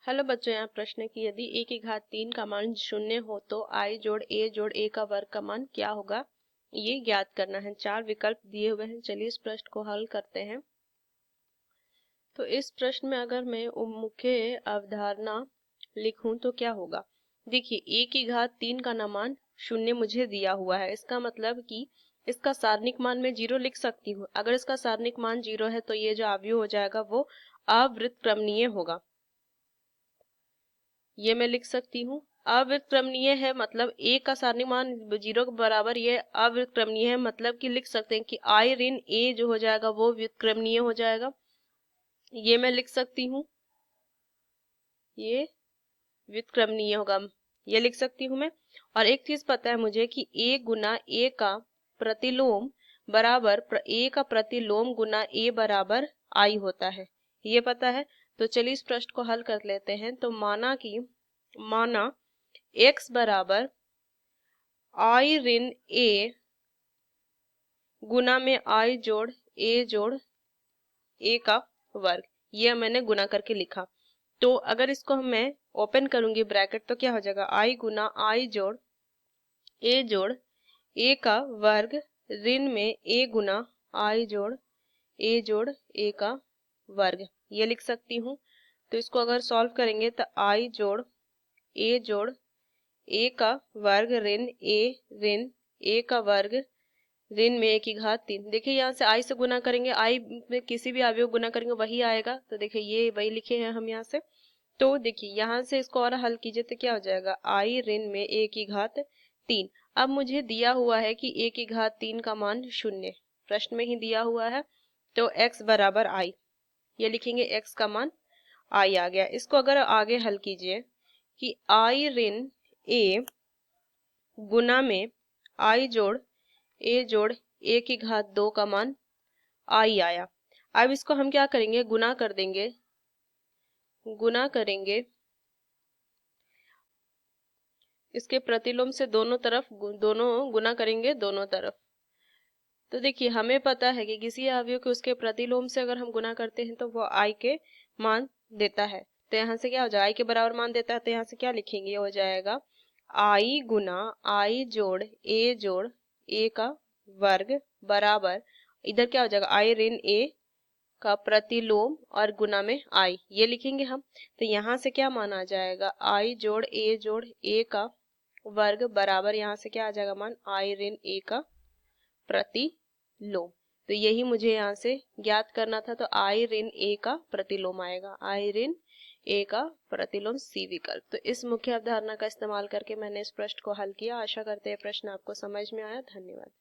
Hello बच्चों, यहाँ प्रश्न है कि यदि a की घात 3 का मान 0 हो तो i जोड़ a का वर्ग का मान क्या होगा, ये ज्ञात करना है। 4 विकल्प दिए हुए हैं। चलिए इस प्रश्न को हल करते हैं। तो इस प्रश्न में अगर मैं मुख्य अवधारणा लिखूं तो क्या होगा। देखिए, a की घात 3 का मान 0 मुझे दिया हुआ है। इसका मतलब कि इसका सारणिक मान मैं 0 लिख सकती हूँ। अगर इसका सारणिक मान 0 है तो ये जो अवयव हो जाएगा वो अव्युत्क्रमणीय होगा। ये मैं लिख सकती हूँ। अव्युत्क्रमणीय है मतलब a का सारणिक मान 0 के बराबर, ये अव्युत्क्रमणीय है मतलब कि लिख सकते हैं कि i ऋण a जो हो जाएगा वो व्युत्क्रमणीय हो जाएगा। ये मैं लिख सकती हूँ, ये व्युत्क्रमणीय होगा, ये लिख सकती हूँ मैं। और एक चीज पता है मुझे कि a गुना a का प्रतिलोम बराबर a का प्रतिलोम गुना a बराबर i होता है, ये पता है। तो चलिए इस प्रश्न को हल कर लेते हैं। तो माना x बराबर i ऋण a गुना में i जोड़ a का वर्ग, ये मैंने गुना करके लिखा। तो अगर इसको मैं ओपन करूंगी ब्रैकेट तो क्या हो जाएगा, i गुना i जोड़ a का वर्ग ऋण में a गुना i जोड़ a का वर्ग, ये लिख सकती हूँ। तो इसको अगर सॉल्व करेंगे तो i जोड़ a का वर्ग ऋण a का वर्ग ऋण में a की घात 3। देखिए यहाँ से i से गुना करेंगे, i में किसी भी अवयव गुना करेंगे वही आएगा। तो देखिए ये वही लिखे हैं हम यहाँ से। तो देखिए यहाँ से इसको और हल कीजिए तो क्या हो जाएगा, i ऋण में a की घात 3। अब मुझे दिया हुआ है कि a की घात 3 का मान 0 प्रश्न में ही दिया हुआ है। तो x बराबर i, ये लिखेंगे x का मान i आ गया। इसको अगर आगे हल कीजिए कि i ऋण a गुना में i जोड़ a की घात 2 का मान i आया। अब इसको हम क्या करेंगे, गुना करेंगे इसके प्रतिलोम से दोनों गुना करेंगे दोनों तरफ। तो देखिए हमें पता है कि किसी अवयव के उसके प्रतिलोम से अगर हम गुना करते हैं तो वो i के मान देता है। तो यहाँ से क्या हो जाएगा, i के बराबर मान देता है। तो यहाँ से क्या लिखेंगे, ये हो जाएगा i गुना i जोड़ a का वर्ग बराबर, इधर क्या हो जाएगा, i ऋण a का प्रतिलोम और गुना में i, ये लिखेंगे हम। तो यहाँ से क्या मान आ जाएगा, i जोड़ a का वर्ग बराबर, यहाँ से क्या आ जाएगा मान, i ऋण a का प्रतिलोम। तो यही मुझे यहाँ से ज्ञात करना था। तो i ऋण a का प्रतिलोम आएगा, i ऋण a का प्रतिलोम सी विकल्प। तो इस मुख्य अवधारणा का इस्तेमाल करके मैंने इस प्रश्न को हल किया। आशा करते हैं प्रश्न आपको समझ में आया। धन्यवाद।